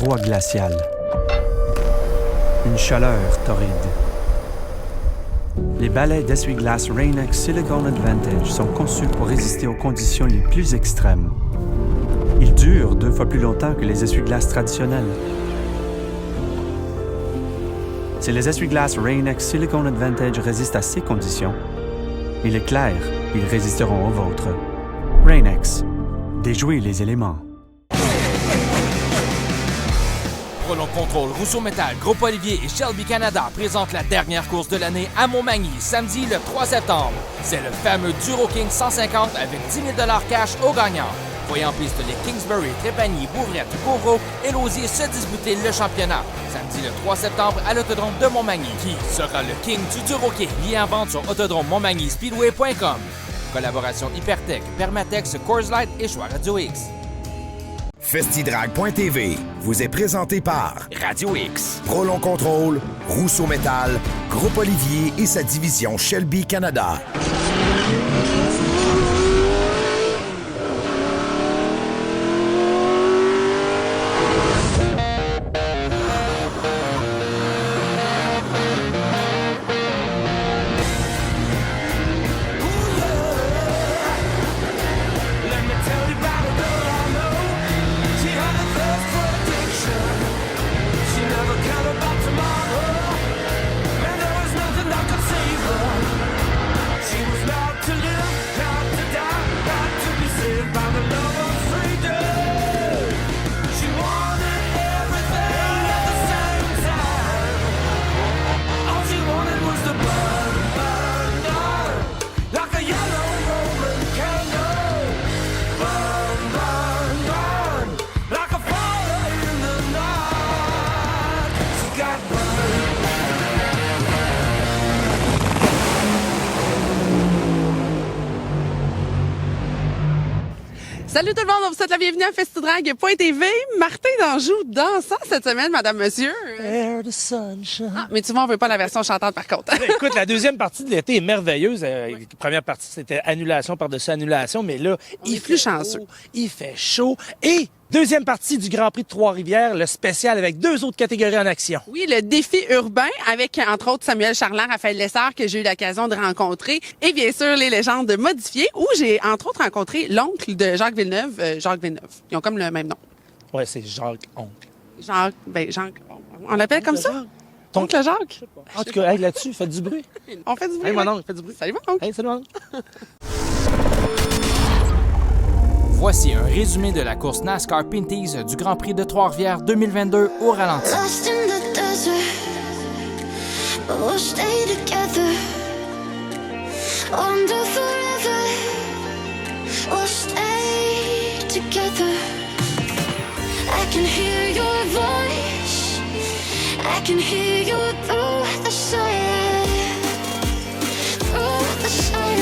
froid glacial. Une chaleur torride. Les balais d'essuie-glace Rain-X Silicone Advantage sont conçus pour résister aux conditions les plus extrêmes. Ils durent 2 fois plus longtemps que les essuie-glaces traditionnels. Si les essuie-glaces Rain-X Silicone Advantage résistent à ces conditions, il est clair qu'ils résisteront aux vôtres. Rain-X. Déjouez les éléments. Prolong Contrôle, Rousseau Métal, Groupe Olivier et Shelby Canada présentent la dernière course de l'année à Montmagny, samedi le 3 septembre. C'est le fameux Duro King 150 avec 10 000 $ cash au gagnant. Voyez en piste les Kingsbury, Trépanier, Bouvrette, Couvreau et Lausier se disputer le championnat. Samedi le 3 septembre à l'Autodrome de Montmagny. Qui sera le King du Duro King? Lien en vente sur autodrome-montmagny-speedway.com. Collaboration Hypertech, Permatex, Coors Light et Choix Radio X. Festidrag.tv vous est présenté par Radio X, Prolong Contrôle, Rousseau Métal, Groupe Olivier et sa division Shelby Canada. Salut tout le monde, on vous souhaite la bienvenue à Festidrag.tv. Martin Danjou dansant cette semaine, madame, monsieur. Air the sunshine. Ah, mais tu vois, on veut pas la version chantante par contre. Écoute, la deuxième partie de l'été est merveilleuse. La première partie, c'était annulation par-dessus annulation, mais là, Il est plus chanceux. Il fait chaud. Et deuxième partie du Grand Prix de Trois-Rivières, le spécial avec 2 autres catégories en action. Oui, le défi urbain avec, entre autres, Samuel Charland, Raphaël Lessard, que j'ai eu l'occasion de rencontrer. Et bien sûr, les légendes modifiées, où j'ai, entre autres, rencontré l'oncle de Jacques Villeneuve, Jacques Villeneuve. Ils ont comme le même nom. Ouais, c'est Jacques Oncle. Jacques, on l'appelle comme ça? Ton Oncle Jacques? En tout cas, hey, là-dessus, faites du bruit. On fait du bruit. Hey, oui. mon oncle, faites du bruit. Salut, mon oncle. Hey, salut, mon oncle. Voici un résumé de la course NASCAR Pinty's du Grand Prix de Trois-Rivières 2022 au ralenti. Lost in the desert, but we'll stay together. Under forever, we'll stay together. I can hear your voice, I can hear you through the silence, through the silence.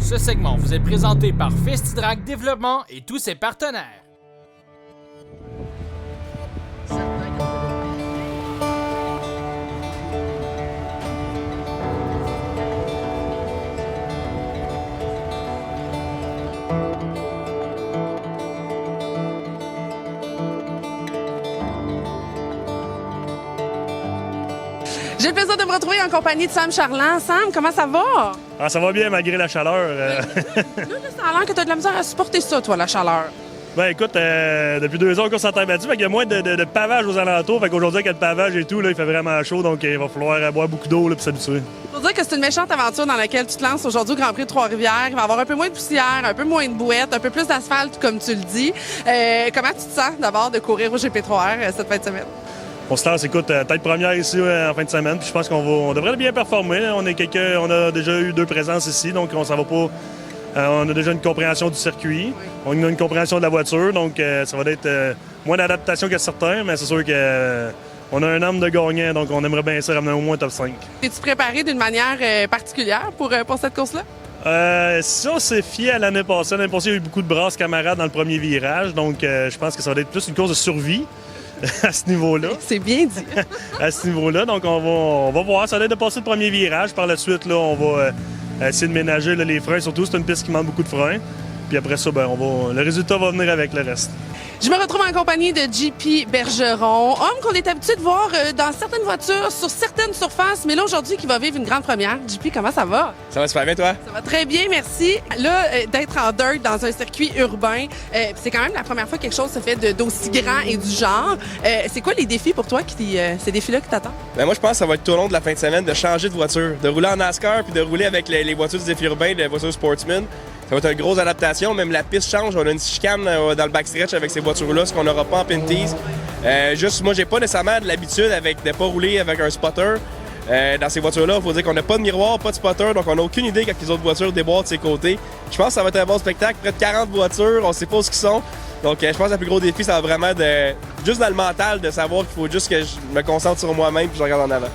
Ce segment vous est présenté par Festidrag Développement et tous ses partenaires. J'ai le plaisir de me retrouver en compagnie de Sam Charland. Sam, comment ça va? Ah, ça va bien malgré la chaleur. Là, ça a l'air que tu as de la misère à supporter ça, toi, la chaleur. Ben écoute, depuis 2 ans, on course en terre battue, fait qu'il y a moins de pavage aux alentours. Fait qu'aujourd'hui, avec le pavage et tout, là, il fait vraiment chaud, donc il va falloir boire beaucoup d'eau pour s'habituer. Faut dire que c'est une méchante aventure dans laquelle tu te lances aujourd'hui au Grand Prix de Trois-Rivières. Il va y avoir un peu moins de poussière, un peu moins de bouettes, un peu plus d'asphalte, comme tu le dis. Comment tu te sens d'abord de courir au GP3R cette fin de semaine? On se lance, écoute, tête première ici en fin de semaine, puis je pense qu'on devrait bien performer. On a déjà eu 2 présences ici, donc on s'en va pas. On a déjà une compréhension du circuit, on a une compréhension de la voiture, donc ça va être moins d'adaptation que certains, mais c'est sûr qu'on a un âme de gagnant, donc on aimerait bien ça ramener au moins top 5. Es-tu préparé d'une manière particulière pour cette course-là? Ça, c'est fié à l'année passée. L'année passée, il y a eu beaucoup de brasses camarades dans le premier virage, donc je pense que ça va être plus une course de survie à ce niveau-là. C'est bien dit. À ce niveau-là, donc on va voir. Ça va être de passer le premier virage. Par la suite, là, on va essayer de ménager là, les freins. Surtout, c'est une piste qui manque beaucoup de freins. Puis après ça, le résultat va venir avec le reste. Je me retrouve en compagnie de JP Bergeron, homme qu'on est habitué de voir dans certaines voitures, sur certaines surfaces, mais là, aujourd'hui, qui va vivre une grande première. JP, comment ça va? Ça va super bien, toi? Ça va très bien, merci. Là, d'être en dirt dans un circuit urbain, c'est quand même la première fois que quelque chose se fait d'aussi grand et du genre. C'est quoi les défis pour toi, ces défis-là qui t'attendent? Ben moi, je pense que ça va être tout au long de la fin de semaine de changer de voiture, de rouler en NASCAR puis de rouler avec les voitures du défi urbain, les voitures Sportsman. Ça va être une grosse adaptation. Même la piste change. On a une chicane dans le backstretch avec ces voitures-là, ce qu'on n'aura pas en Pinties. Juste, moi, j'ai pas nécessairement de l'habitude de pas rouler avec un spotter. Dans ces voitures-là, il faut dire qu'on n'a pas de miroir, pas de spotter, donc on n'a aucune idée quand les autres voitures déboîtent de ses côtés. Je pense que ça va être un bon spectacle. Près de 40 voitures, on sait pas où ils sont. Donc, je pense que le plus gros défi, ça va vraiment juste dans le mental, de savoir qu'il faut juste que je me concentre sur moi-même puis je regarde en avant.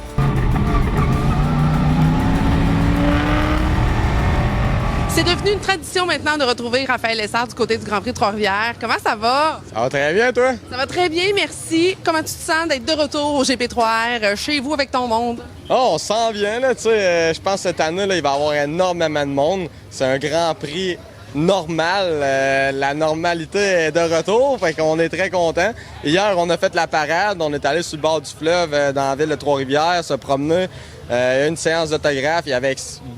C'est devenu une tradition maintenant de retrouver Raphaël Lessard du côté du Grand Prix de Trois-Rivières. Comment ça va? Ça va très bien, toi? Ça va très bien, merci. Comment tu te sens d'être de retour au GP3R, chez vous avec ton monde? Oh, on s'en vient, là, tu sais. Je pense que cette année, là, il va y avoir énormément de monde. C'est un Grand Prix normal. La normalité est de retour, fait qu'on est très contents. Hier, on a fait la parade. On est allé sur le bord du fleuve dans la ville de Trois-Rivières, se promener. Une séance d'autographe. Il y avait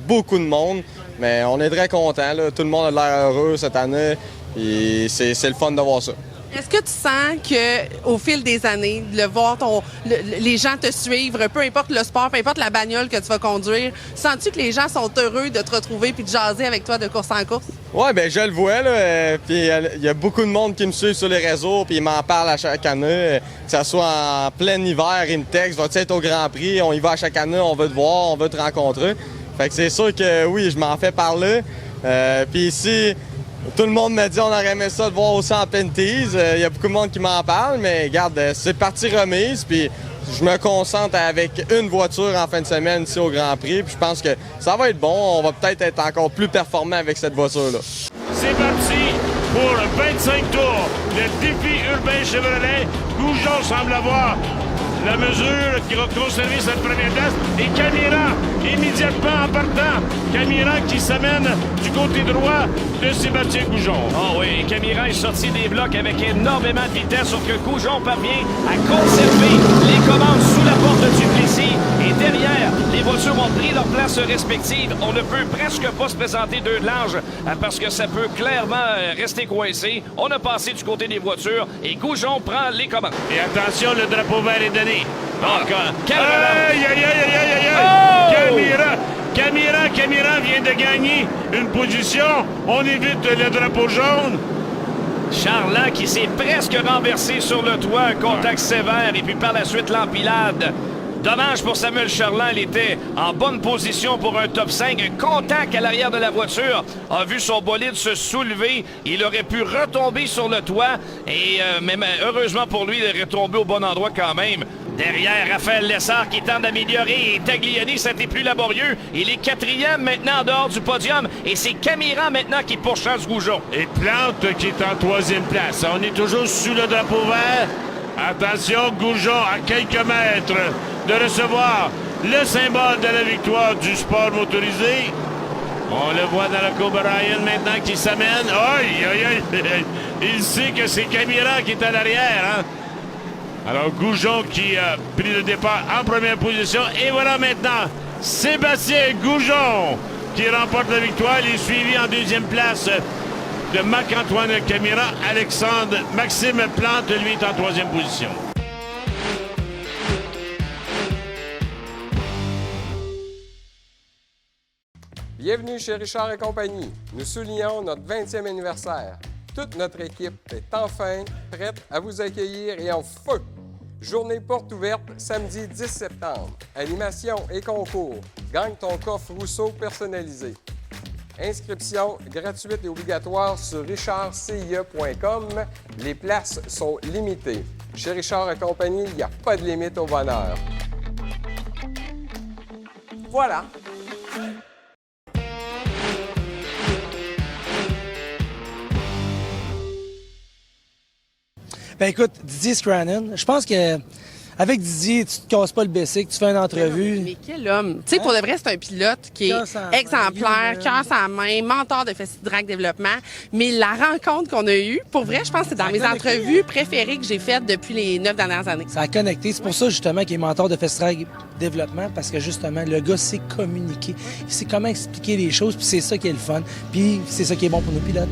beaucoup de monde. Mais on est très contents. Là. Tout le monde a l'air heureux cette année. Et c'est le fun de voir ça. Est-ce que tu sens qu'au fil des années, de voir les gens te suivre, peu importe le sport, peu importe la bagnole que tu vas conduire, sens-tu que les gens sont heureux de te retrouver puis de jaser avec toi de course en course? Oui, bien, je le vois. Là. Puis il y a beaucoup de monde qui me suit sur les réseaux puis ils m'en parlent à chaque année. Que ce soit en plein hiver, ils me textent, vas-tu être au Grand Prix? On y va à chaque année, on veut te voir, on veut te rencontrer. Fait que c'est sûr que oui, je m'en fais parler. Puis ici, tout le monde me dit on aurait aimé ça de voir aussi en Pinties. Il y a beaucoup de monde qui m'en parle, mais regarde, c'est partie remise. Puis je me concentre avec une voiture en fin de semaine ici au Grand Prix. Puis je pense que ça va être bon. On va peut-être être encore plus performant avec cette voiture-là. C'est parti pour 25 tours. Le défi urbain Chevrolet. Goujon semble avoir la mesure qui va conserver cette première place. Et Camira, immédiatement en partant. Camira qui s'amène du côté droit de Sébastien Goujon. Oh oui, Camira est sorti des blocs avec énormément de vitesse, sauf que Goujon parvient à conserver les commandes sous la porte du Plessis. Et derrière, les voitures ont pris leur place respective. On ne peut presque pas se présenter deux de large parce que ça peut clairement rester coincé. On a passé du côté des voitures et Goujon prend les commandes. Et attention, le drapeau vert est donné. Donc, aïe, aïe, aïe, aïe, aïe, aïe! Camira vient de gagner une position. On évite le drapeau jaune. Charland qui s'est presque renversé sur le toit, un contact sévère et puis par la suite l'empilade. Dommage pour Samuel Charland, il était en bonne position pour un top 5. Un contact à l'arrière de la voiture a vu son bolide se soulever. Il aurait pu retomber sur le toit, mais heureusement pour lui, il est retombé au bon endroit quand même. Derrière, Raphaël Lessard qui tente d'améliorer et Tagliani, ça a été plus laborieux. Il est 4e maintenant en dehors du podium et c'est Camira maintenant qui pourchasse Goujon. Et Plante qui est en 3e place. On est toujours sous le drapeau vert. Attention, Goujon à quelques mètres de recevoir le symbole de la victoire du sport motorisé. On le voit dans la courbe Ryan maintenant qui s'amène. Aïe, aïe, aïe. Il sait que c'est Camira qui est à l'arrière. Hein? Alors Goujon qui a pris le départ en première position. Et voilà maintenant Sébastien Goujon qui remporte la victoire. Il est suivi en deuxième place de Marc-Antoine Camira. Alexandre Maxime Plante, lui, est en troisième position. Bienvenue chez Richard et compagnie. Nous soulignons notre 20e anniversaire. Toute notre équipe est enfin prête à vous accueillir et en feu. Journée porte ouverte samedi 10 septembre. Animation et concours. Gagne ton coffre Rousseau personnalisé. Inscription gratuite et obligatoire sur richardcia.com. Les places sont limitées. Chez Richard et compagnie, il n'y a pas de limite au bonheur. Voilà. Ben écoute, Didier Scrannon, je pense que avec Didier, tu te casses pas le bessic, tu fais une entrevue. Mais quel homme! Tu sais, pour de vrai, c'est un pilote qui est exemplaire, cœur sans main, mentor de Festidrag Développement. Mais la rencontre qu'on a eue, pour vrai, je pense que c'est dans mes entrevues préférées que j'ai faites depuis les 9 dernières années. Ça a connecté. C'est pour ça, justement, qu'il est mentor de Festidrag Développement, parce que, justement, le gars sait communiquer. Il sait comment expliquer les choses, puis c'est ça qui est le fun. Puis c'est ça qui est bon pour nos pilotes.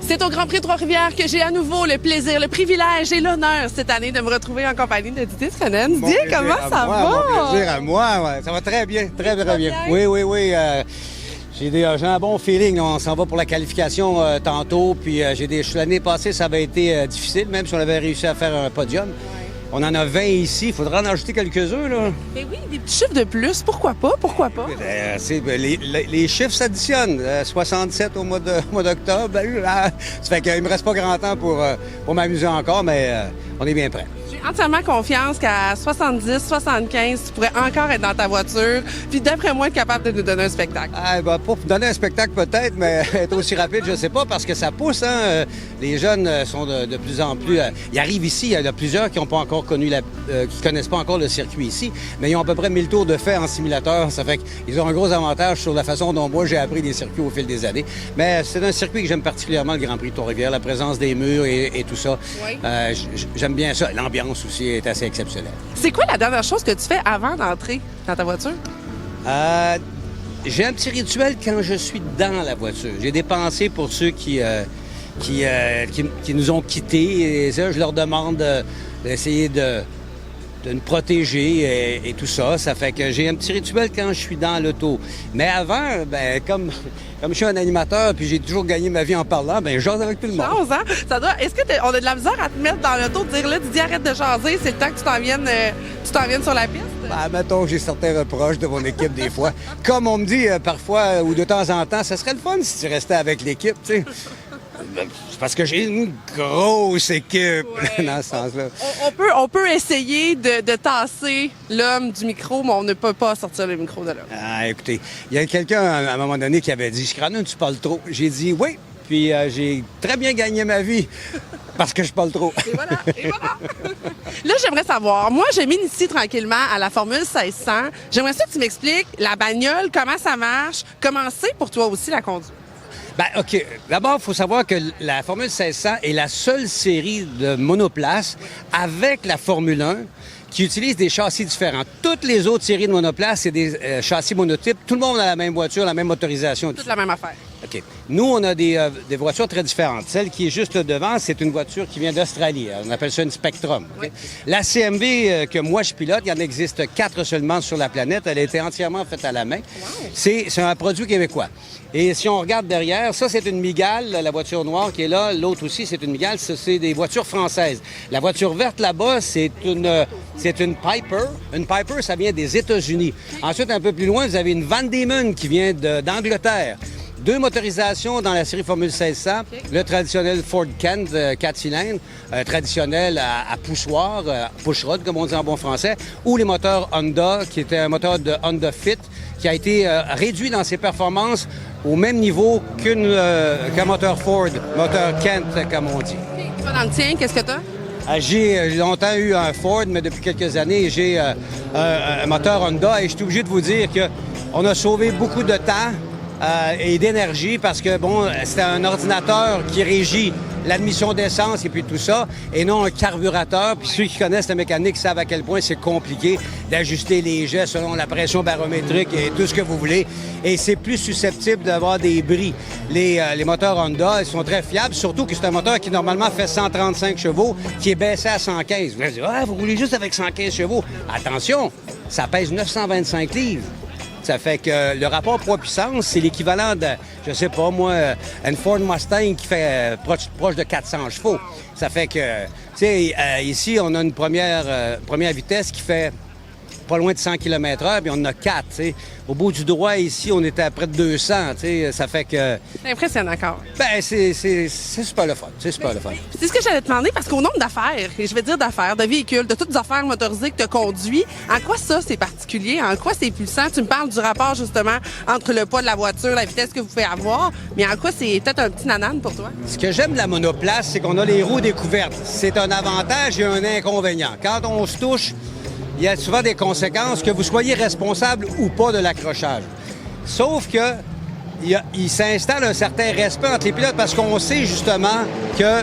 C'est au Grand Prix Trois-Rivières que j'ai à nouveau le plaisir, le privilège et l'honneur cette année de me retrouver en compagnie de Didier Scrannon. Didier, comment ça va? Mon plaisir à moi, ouais. Ça va très bien, très bien. Oui. J'ai un bon feeling. Là. On s'en va pour la qualification tantôt. Puis l'année passée, ça avait été difficile, même si on avait réussi à faire un podium. On en a 20 ici. Il faudra en ajouter quelques-uns, là. Mais oui, des petits chiffres de plus. Pourquoi pas? Les chiffres s'additionnent. 67 au mois d'octobre. Ça fait qu'il me reste pas grand temps pour m'amuser encore, mais on est bien prêts. J'ai entièrement confiance qu'à 70, 75, tu pourrais encore être dans ta voiture, puis d'après moi, être capable de nous donner un spectacle. Pour donner un spectacle peut-être, mais être aussi rapide, je sais pas, parce que ça pousse. Hein? Les jeunes sont de plus en plus... ils arrivent ici, il y en a plusieurs qui n'ont pas encore connu qui connaissent pas encore le circuit ici, mais ils ont à peu près 1000 tours de fait en simulateur. Ça fait qu'ils ont un gros avantage sur la façon dont moi j'ai appris les circuits au fil des années. Mais c'est un circuit que j'aime particulièrement, le Grand Prix de Trois-Rivières, la présence des murs et tout ça. Oui. J'aime bien ça. L'ambiance aussi est assez exceptionnelle. C'est quoi la dernière chose que tu fais avant d'entrer dans ta voiture? J'ai un petit rituel quand je suis dans la voiture. J'ai des pensées pour ceux qui nous ont quittés. Et ça, je leur demande d'essayer de nous protéger et tout ça. Ça fait que j'ai un petit rituel quand je suis dans l'auto. Mais avant, comme je suis un animateur puis j'ai toujours gagné ma vie en parlant, j'ose avec tout le monde. Hein? Est-ce qu'on a de la misère à te mettre dans l'auto, de dire là, Didier, arrête de jaser, c'est le temps que tu t'en viennes sur la piste? Mettons que j'ai certains reproches de mon équipe des fois. Comme on me dit parfois ou de temps en temps, ça serait le fun si tu restais avec l'équipe, tu sais. C'est parce que j'ai une grosse équipe dans ce sens-là. On peut essayer de tasser l'homme du micro, mais on ne peut pas sortir le micro de là. Écoutez, il y a quelqu'un à un moment donné qui avait dit « Scrannon, tu parles trop ». J'ai dit « Oui ». Puis j'ai très bien gagné ma vie parce que je parle trop. Et voilà. Là, j'aimerais savoir, moi, je m'initie tranquillement à la Formule 1600. J'aimerais ça que tu m'expliques la bagnole, comment ça marche, comment c'est pour toi aussi la conduite. OK. D'abord, il faut savoir que la Formule 1600 est la seule série de monoplaces avec la Formule 1 qui utilise des châssis différents. Toutes les autres séries de monoplaces, c'est des châssis monotypes. Tout le monde a la même voiture, la même motorisation. Toute la même affaire. OK. Nous, on a des voitures très différentes. Celle qui est juste devant, c'est une voiture qui vient d'Australie. On appelle ça une Spectrum. Okay? Oui. La CMV que moi, je pilote, il y en existe 4 seulement sur la planète. Elle a été entièrement faite à la main. Wow. C'est un produit québécois. Et si on regarde derrière, ça, c'est une Mygale, la voiture noire qui est là. L'autre aussi, c'est une Mygale. Ça, c'est des voitures françaises. La voiture verte là-bas, c'est une Piper. Une Piper, ça vient des États-Unis. Ensuite, un peu plus loin, vous avez une Van Diemen qui vient d'Angleterre. 2 motorisations dans la série Formule 1600. Okay. Le traditionnel Ford Kent, 4 cylindres, traditionnel à poussoir, pushrod, comme on dit en bon français, ou les moteurs Honda, qui était un moteur de Honda Fit, qui a été réduit dans ses performances au même niveau qu'un moteur Ford, moteur Kent, comme on dit. Okay. Toi, dans le tien, qu'est-ce que tu as? J'ai longtemps eu un Ford, mais depuis quelques années, j'ai un moteur Honda et je suis obligé de vous dire qu'on a sauvé beaucoup de temps et d'énergie parce que, bon, c'était un ordinateur qui régit l'admission d'essence et puis tout ça, et non un carburateur. Puis ceux qui connaissent la mécanique savent à quel point c'est compliqué d'ajuster les jets selon la pression barométrique et tout ce que vous voulez. Et c'est plus susceptible d'avoir des bris. Les moteurs Honda, ils sont très fiables, surtout que c'est un moteur qui normalement fait 135 chevaux, qui est baissé à 115. Vous allez dire, vous roulez juste avec 115 chevaux. Attention, ça pèse 925 livres. Ça fait que le rapport poids-puissance, c'est l'équivalent de, je sais pas moi, une Ford Mustang qui fait proche de 400 chevaux. Ça fait que, tu sais, ici, on a une première vitesse qui fait pas loin de 100 km/h, puis on en a 4, tu sais. Au bout du droit, ici, on était à près de 200, tu sais. Ça fait que... C'est impressionnant encore. Ben, c'est super le fun. C'est super le fun. C'est ce que j'allais te demander, parce qu'au nombre d'affaires, et je vais dire d'affaires, de véhicules, de toutes les affaires motorisées que tu as conduit, en quoi ça, c'est particulier? En quoi c'est puissant? Tu me parles du rapport, justement, entre le poids de la voiture, la vitesse que vous pouvez avoir, mais en quoi c'est peut-être un petit nanane pour toi? Ce que j'aime de la monoplace, c'est qu'on a les roues découvertes. C'est un avantage et un inconvénient. Quand on se touche, il y a souvent des conséquences, que vous soyez responsable ou pas de l'accrochage. Sauf que il s'installe un certain respect entre les pilotes parce qu'on sait justement que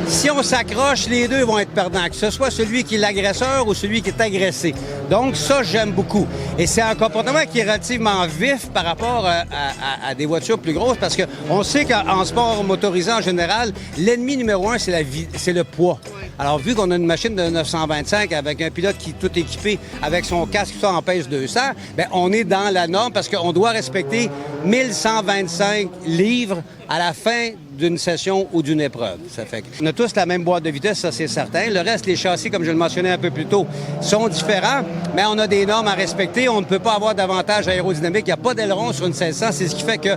si on s'accroche, les deux vont être perdants, que ce soit celui qui est l'agresseur ou celui qui est agressé. Donc ça, j'aime beaucoup. Et c'est un comportement qui est relativement vif par rapport à des voitures plus grosses parce qu'on sait qu'en sport motorisé en général, l'ennemi numéro un, c'est le poids. Alors, vu qu'on a une machine de 925 avec un pilote qui est tout équipé avec son casque qui en pèse 200, bien, on est dans la norme parce qu'on doit respecter 1125 livres à la fin d'une session ou d'une épreuve. Ça fait qu'on a tous la même boîte de vitesse, ça c'est certain. Le reste, les châssis, comme je le mentionnais un peu plus tôt, sont différents, mais on a des normes à respecter. On ne peut pas avoir d'avantage aérodynamique. Il n'y a pas d'aileron sur une 1600. C'est ce qui fait que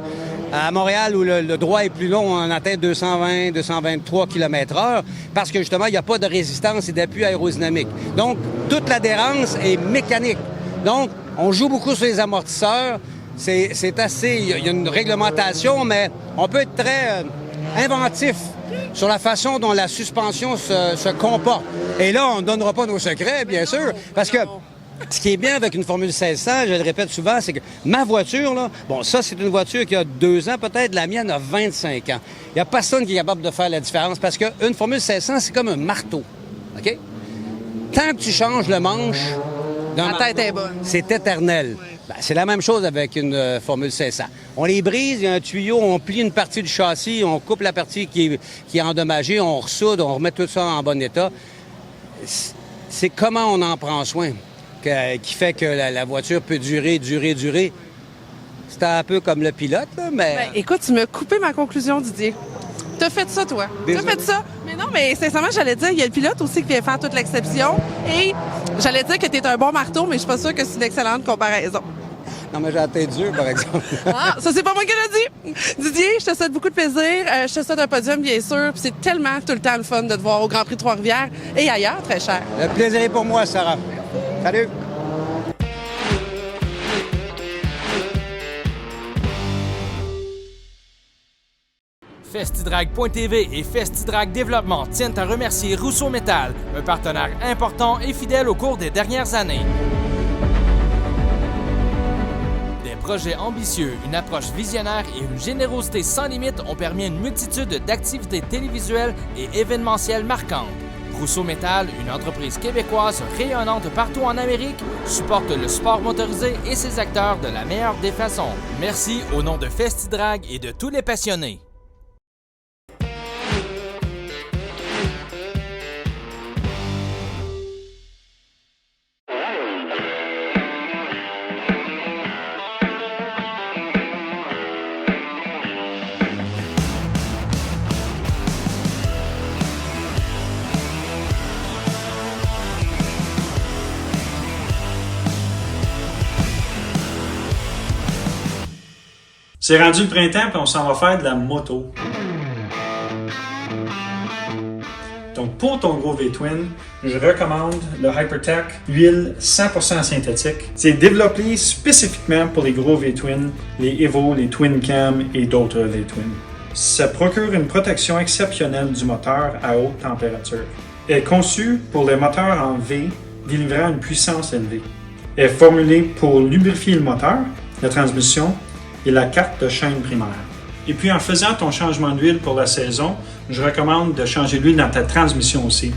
à Montréal, où le droit est plus long, on atteint 220, 223 km/h, parce que justement, il n'y a pas de résistance et d'appui aérodynamique. Donc, toute l'adhérence est mécanique. Donc, on joue beaucoup sur les amortisseurs. C'est assez... Il y a une réglementation, mais on peut être très inventif sur la façon dont la suspension se comporte. Et là, on ne donnera pas nos secrets, bien sûr, parce que ce qui est bien avec une Formule 1600, je le répète souvent, c'est que ma voiture, là, bon, ça, c'est une voiture qui a 2 ans peut-être, la mienne a 25 ans. Il n'y a personne qui est capable de faire la différence parce qu'une Formule 1600, c'est comme un marteau, OK? Tant que tu changes le manche d'un marteau, tête est bonne. C'est éternel. Ouais. Ben, c'est la même chose avec une Formule 1600. On les brise, il y a un tuyau, on plie une partie du châssis, on coupe la partie qui est endommagée, on ressoude, on remet tout ça en bon état. C'est comment on en prend soin qui fait que la voiture peut durer. C'est un peu comme le pilote, là, mais... Ben, écoute, tu m'as coupé ma conclusion, Didier. T'as fait ça, toi. T'as fait ça. Mais non, mais sincèrement, j'allais dire, il y a le pilote aussi qui vient faire toute l'exception. Et j'allais dire que t'es un bon marteau, mais je suis pas sûre que c'est une excellente comparaison. Non, mais j'ai la tête dure, par exemple. Ah, ça, c'est pas moi qui l'ai dit. Didier, je te souhaite beaucoup de plaisir. Je te souhaite un podium, bien sûr. Puis c'est tellement tout le temps le fun de te voir au Grand Prix de Trois-Rivières et ailleurs, très cher. Le plaisir est pour moi, Sarah. Salut! Festidrag.tv et Festidrag Développement tiennent à remercier Rousseau Métal, un partenaire important et fidèle au cours des dernières années. Des projets ambitieux, une approche visionnaire et une générosité sans limite ont permis une multitude d'activités télévisuelles et événementielles marquantes. Rousseau Métal, une entreprise québécoise rayonnante partout en Amérique, supporte le sport motorisé et ses acteurs de la meilleure des façons. Merci au nom de Festidrag et de tous les passionnés. C'est rendu le printemps, puis on s'en va faire de la moto. Donc pour ton gros V-Twin, je recommande le Hypertech huile 100% synthétique. C'est développé spécifiquement pour les gros V-Twin, les Evo, les Twin Cam et d'autres V-Twin. Ça procure une protection exceptionnelle du moteur à haute température. est conçue pour les moteurs en V délivrant une puissance élevée. Elle est formulée pour lubrifier le moteur, la transmission et la carte de chaîne primaire. Et puis en faisant ton changement d'huile pour la saison, je recommande de changer l'huile dans ta transmission aussi.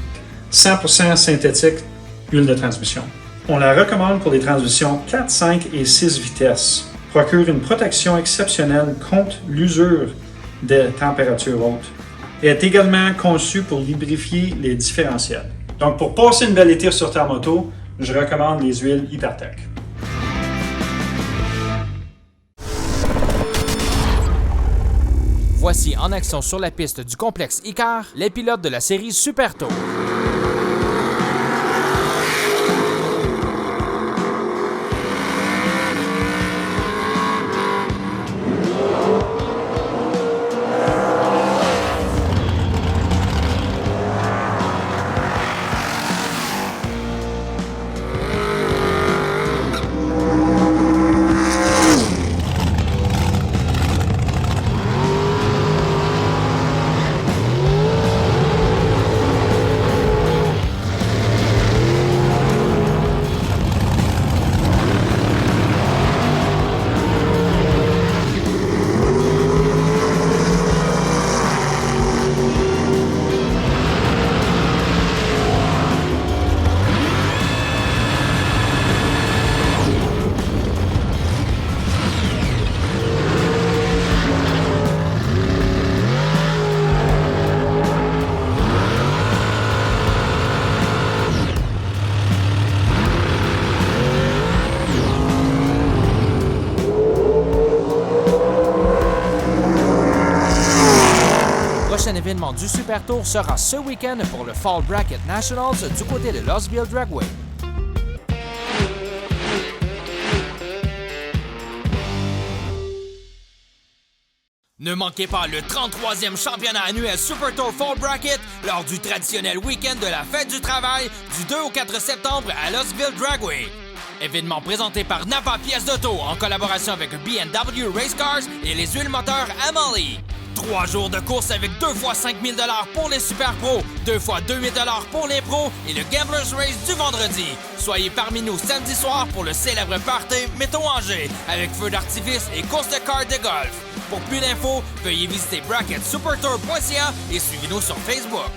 100% synthétique, huile de transmission. On la recommande pour les transmissions 4, 5 et 6 vitesses. Procure une protection exceptionnelle contre l'usure des températures hautes. Elle est également conçue pour lubrifier les différentiels. Donc pour passer une belle été sur ta moto, je recommande les huiles Hypertech. Voici en action sur la piste du complexe Icar les pilotes de la série Super Tour. prochain événement du Super Tour sera ce week-end pour le Fall Bracket Nationals du côté de Louisville Dragway. Ne manquez pas le 33e championnat annuel Super Tour Fall Bracket lors du traditionnel week-end de la Fête du Travail du 2 au 4 septembre à Louisville Dragway. Événement présenté par Napa Pièces d'Auto en collaboration avec B&W Race Cars et les huiles moteurs Amalie. 3 jours de course avec 2 fois 5 000 $ pour les Super Pros, 2 fois 2 000 $ pour les pros et le Gamblers Race du vendredi. Soyez parmi nous samedi soir pour le célèbre party Métaux Angers avec feu d'artifice et course de kart de golf. Pour plus d'infos, veuillez visiter bracketsupertour.ca et suivez-nous sur Facebook.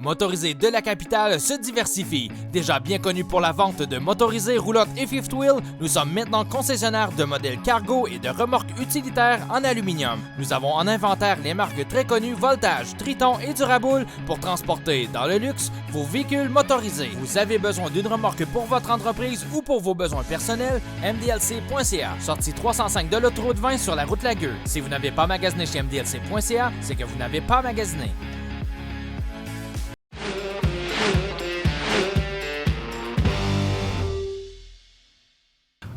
Motorisé de la capitale se diversifie. Déjà bien connu pour la vente de motorisés, roulottes et fifth wheel, nous sommes maintenant concessionnaires de modèles cargo et de remorques utilitaires en aluminium. Nous avons en inventaire les marques très connues Voltage, Triton et Duraboul pour transporter dans le luxe vos véhicules motorisés. Vous avez besoin d'une remorque pour votre entreprise ou pour vos besoins personnels? MDLC.ca. Sortie 305 de l'autoroute 20 sur la route Lagueux. Si vous n'avez pas magasiné chez MDLC.ca, c'est que vous n'avez pas magasiné.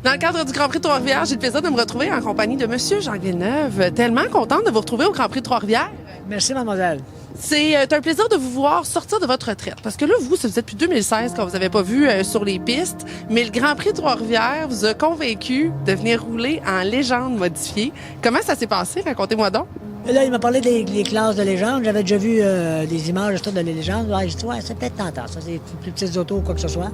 Dans le cadre du Grand Prix de Trois-Rivières, j'ai le plaisir de me retrouver en compagnie de Monsieur Jacques Villeneuve. Tellement contente de vous retrouver au Grand Prix de Trois-Rivières. Merci, mademoiselle. C'est un plaisir de vous voir sortir de votre retraite. Parce que là, vous, ça faisait depuis 2016 qu'on vous avait pas vu sur les pistes. Mais le Grand Prix de Trois-Rivières vous a convaincu de venir rouler en légende modifiée. Comment ça s'est passé? Racontez-moi donc. Là, il m'a parlé des classes de légende. J'avais déjà vu des images de les légendes. Ouais, je dis, ouais, c'est peut-être tentant. Ça, c'est des plus petites autos ou quoi que ce soit.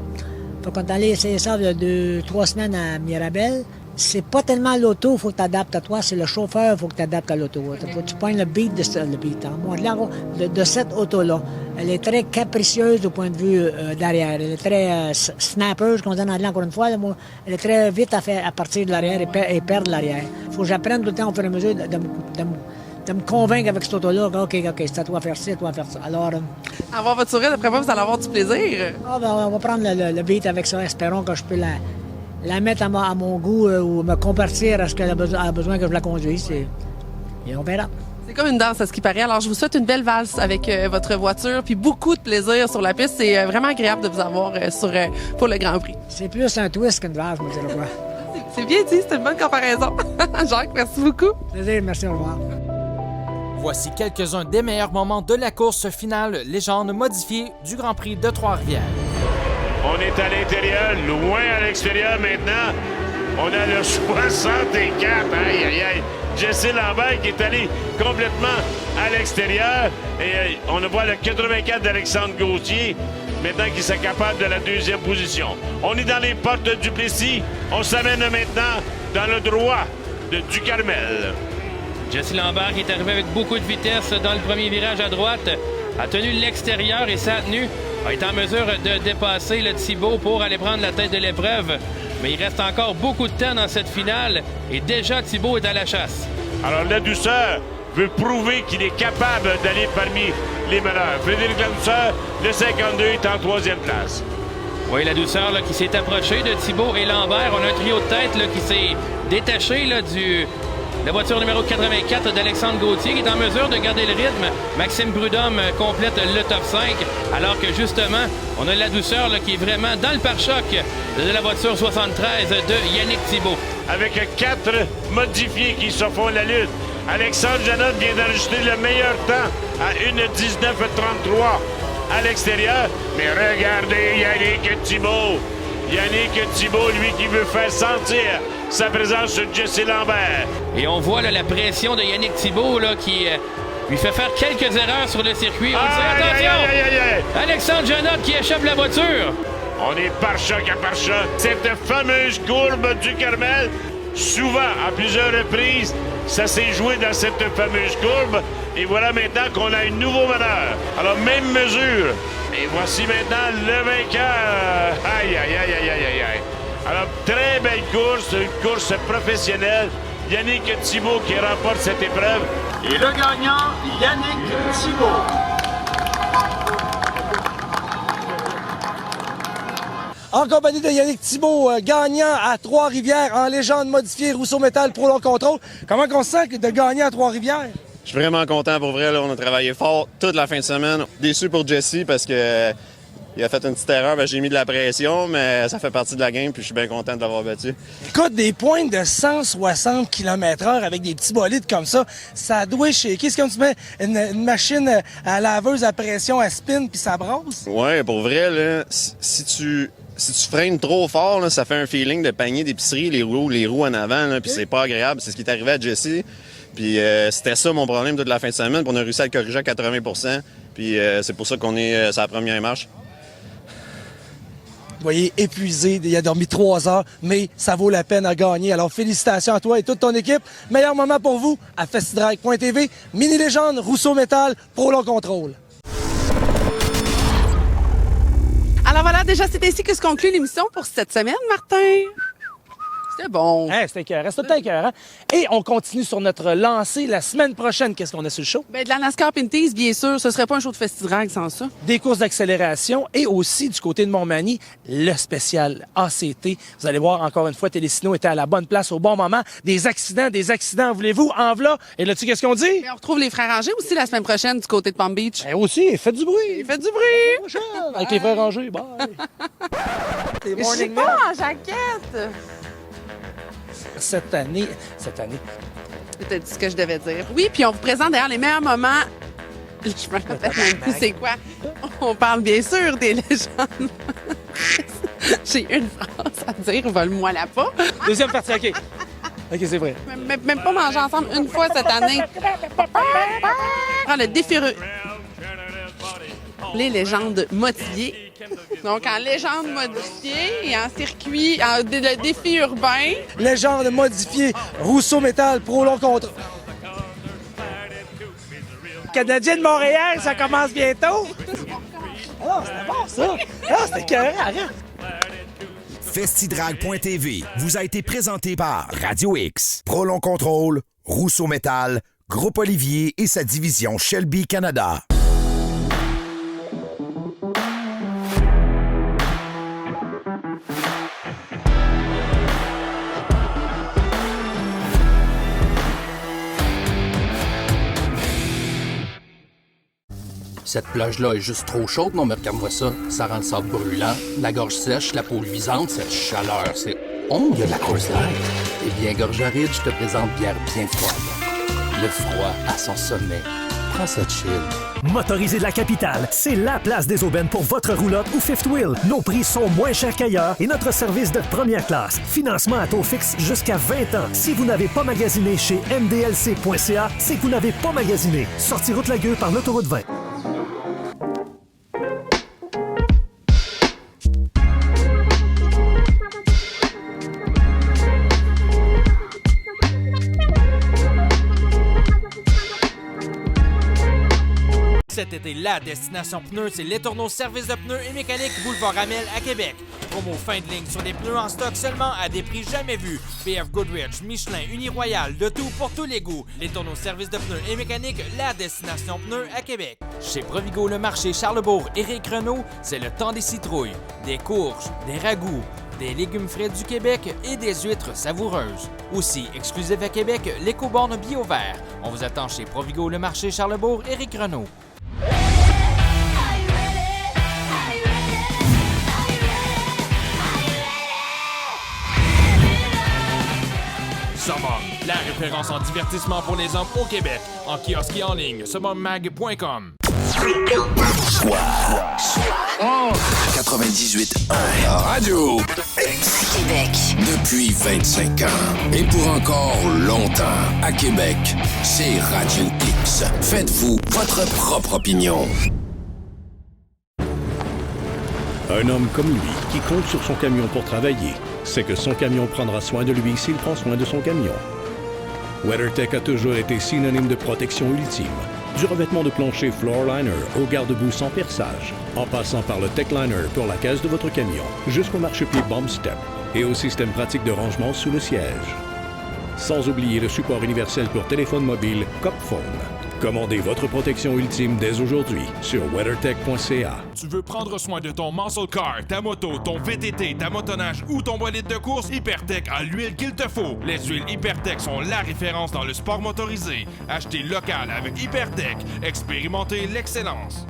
Fait qu'on est allé essayer ça il y a 3 semaines à Mirabel. C'est pas tellement l'auto, il faut que tu adaptes à toi, c'est le chauffeur, il faut que tu adaptes à l'auto. Faut que tu pognes le beat de cette auto-là. Elle est très capricieuse du point de vue d'arrière. Elle est très snapper, comme on dit en anglais encore une fois. Elle est très vite à partir de l'arrière et perdre l'arrière. Il faut que j'apprenne tout le temps au fur et à mesure de me convaincre avec cette auto-là. OK, c'est à toi de faire ci, c'est à toi de faire ça. Alors, avoir votre sourire, d'après moi, vous allez avoir du plaisir. On va prendre le beat avec ça. Espérons que je peux la mettre à mon goût ou me convertir à ce qu'elle a besoin que je la conduise. Et on verra. C'est comme une danse, à ce qui paraît. Alors, je vous souhaite une belle valse avec votre voiture, puis beaucoup de plaisir sur la piste. C'est vraiment agréable de vous avoir pour le Grand Prix. C'est plus un twist qu'une valse, je me dirais quoi. C'est bien dit, c'est une bonne comparaison. Jacques, merci beaucoup. Plaisir, merci, au revoir. Voici quelques-uns des meilleurs moments de la course finale légende modifiée du Grand Prix de Trois-Rivières. On est à l'intérieur, loin à l'extérieur maintenant. On a le 64. Aïe, aïe, aïe. Jesse Lambert qui est allé complètement à l'extérieur. Et on voit le 84 d'Alexandre Gauthier, maintenant qui s'accapare de la deuxième position. On est dans les portes du Plessis. On s'amène maintenant dans le droit du Carmel. Jesse Lambert qui est arrivé avec beaucoup de vitesse dans le premier virage à droite, a tenu l'extérieur et sa tenue a été en mesure de dépasser le Thibault pour aller prendre la tête de l'épreuve. Mais il reste encore beaucoup de temps dans cette finale et déjà Thibault est à la chasse. Alors la douceur veut prouver qu'il est capable d'aller parmi les meneurs. Frédéric Ladouceur, le 52, est en troisième place. Oui, la douceur là, qui s'est approchée de Thibault et Lambert. On a un trio de tête là, qui s'est détaché là, la voiture numéro 84 d'Alexandre Gauthier qui est en mesure de garder le rythme. Maxime Prudhomme complète le top 5, alors que justement, on a la douceur là, qui est vraiment dans le pare-choc de la voiture 73 de Yannick Thibault. Avec 4 modifiés qui se font la lutte. Alexandre Janotte vient d'enregistrer le meilleur temps à 1:19:33 à l'extérieur. Mais regardez Yannick Thibault. Yannick Thibault, lui, qui veut faire sentir sa présence sur Jesse Lambert. Et on voit là, la pression de Yannick Thibault là, qui lui fait faire quelques erreurs sur le circuit. On dit attention! Alexandre Janotte qui échappe la voiture. On est pare-choc à pare-choc. Cette fameuse courbe du Carmel, souvent, à plusieurs reprises, ça s'est joué dans cette fameuse courbe. Et voilà maintenant qu'on a un nouveau meneur. Alors, même mesure. Et voici maintenant le vainqueur. Aïe, aïe, aïe, aïe, aïe, aïe. Alors, très belle course, une course professionnelle. Yannick Thibault qui remporte cette épreuve. Et le gagnant, Yannick Thibault. En compagnie de Yannick Thibault, gagnant à Trois-Rivières en légende modifiée Rousseau Métal Pro Long Contrôle. Comment on se sent de gagner à Trois-Rivières? Je suis vraiment content pour vrai. Là, on a travaillé fort toute la fin de semaine. Déçu pour Jesse parce que il a fait une petite erreur. J'ai mis de la pression, mais ça fait partie de la game puis je suis bien content de l'avoir battu. Écoute, des pointes de 160 km/h avec des petits bolides comme ça, ça doit shaker. C'est comme tu mets une machine à laveuse à pression à spin puis ça brasse? Ouais, pour vrai, là, si tu freines trop fort, là, ça fait un feeling de panier d'épicerie, les roues en avant, là, puis c'est pas agréable. C'est ce qui est arrivé à Jesse. Puis c'était ça mon problème toute la fin de semaine. Puis on a réussi à le corriger à 80 %. Puis c'est pour ça qu'on est sur la première marche. Vous voyez, épuisé, il a dormi 3 heures, mais ça vaut la peine à gagner. Alors félicitations à toi et toute ton équipe. Meilleur moment pour vous à festidrag.tv. Mini-légende, Rousseau Métal, Pro Long Contrôle. Alors voilà, déjà, c'est ainsi que se conclut l'émission pour cette semaine, Martin. C'était bon. C'était écœurant, c'était tout écœurant. Et on continue sur notre lancée la semaine prochaine. Qu'est-ce qu'on a sur le show? Ben, de la NASCAR Pinties, bien sûr. Ce serait pas un show de Festidrag sans ça. Des courses d'accélération et aussi du côté de Montmagny, le spécial ACT. Vous allez voir, encore une fois, Télécino était à la bonne place au bon moment. Des accidents, voulez-vous? En v'là. Et là-dessus, qu'est-ce qu'on dit? Mais on retrouve les frères Rangers aussi la semaine prochaine du côté de Palm Beach. Et aussi, faites du bruit. Faites du bruit. Avec les frères Rangers, bye. Je suis pas en jaquette. Cette année. C'était ce que je devais dire. Oui, puis on vous présente d'ailleurs les meilleurs moments. Je me rappelle même plus c'est quoi. On parle bien sûr des légendes. J'ai une phrase à dire, vole-moi la pas. Deuxième partie, OK. OK, c'est vrai. Même pas manger ensemble une fois cette année. Prends le défi. Les légendes modifiées. Donc, en légende modifiée et en circuit, le défi urbain. Légende modifiée, Rousseau Métal, Pro Long Contrôle. Canadien de Montréal, ça commence bientôt. Ah, c'était bon, ça. Ah, c'était écœurant. Festidrag.tv vous a été présenté par Radio X, Pro Long Contrôle, Rousseau Métal, Groupe Olivier et sa division Shelby Canada. Cette plage-là est juste trop chaude, non, mais regarde-moi ça. Ça rend le sable brûlant, la gorge sèche, la peau luisante, cette chaleur, c'est... Oh, il y a de la Coors Light. Eh bien, Gorge Aride, je te présente bière bien froide. Le froid à son sommet. Prends ça chill. Motorisé de la capitale, c'est la place des aubaines pour votre roulotte ou fifth wheel. Nos prix sont moins chers qu'ailleurs et notre service de première classe. Financement à taux fixe jusqu'à 20 ans. Si vous n'avez pas magasiné chez mdlc.ca, c'est que vous n'avez pas magasiné. Sortie route Lagueux par l'autoroute 20. Cet été, la destination pneus, c'est Les Tourneaux Service de pneus et mécanique Boulevard Amel à Québec. Promo fin de ligne sur des pneus en stock seulement à des prix jamais vus. BF Goodrich, Michelin, Uniroyal, de tout pour tous les goûts. Les Tourneaux Service de pneus et mécanique, la destination pneus à Québec. Chez Provigo Le Marché Charlebourg, Éric Renaud, c'est le temps des citrouilles, des courges, des ragoûts, des légumes frais du Québec et des huîtres savoureuses. Aussi, exclusif à Québec, l'éco-borne bio vert. On vous attend chez Provigo Le Marché Charlebourg, Éric Renaud. Summum, la référence en divertissement pour les hommes au Québec. En kiosque et en ligne, summummag.com. 98.1 Radio X Québec. Depuis 25 ans. Et pour encore longtemps, à Québec, c'est Radio X. Faites-vous votre propre opinion. Un homme comme lui, qui compte sur son camion pour travailler, sait que son camion prendra soin de lui s'il prend soin de son camion. WeatherTech a toujours été synonyme de protection ultime. Du revêtement de plancher Floorliner au garde-boue sans perçage, en passant par le Techliner pour la caisse de votre camion, jusqu'au marchepied Bump Step et au système pratique de rangement sous le siège. Sans oublier le support universel pour téléphone mobile CopPhone. Commandez votre protection ultime dès aujourd'hui sur weathertech.ca. Tu veux prendre soin de ton muscle car, ta moto, ton VTT, ta motoneige ou ton bolide de course? Hypertech a l'huile qu'il te faut. Les huiles Hypertech sont la référence dans le sport motorisé. Achetez local avec Hypertech. Expérimentez l'excellence.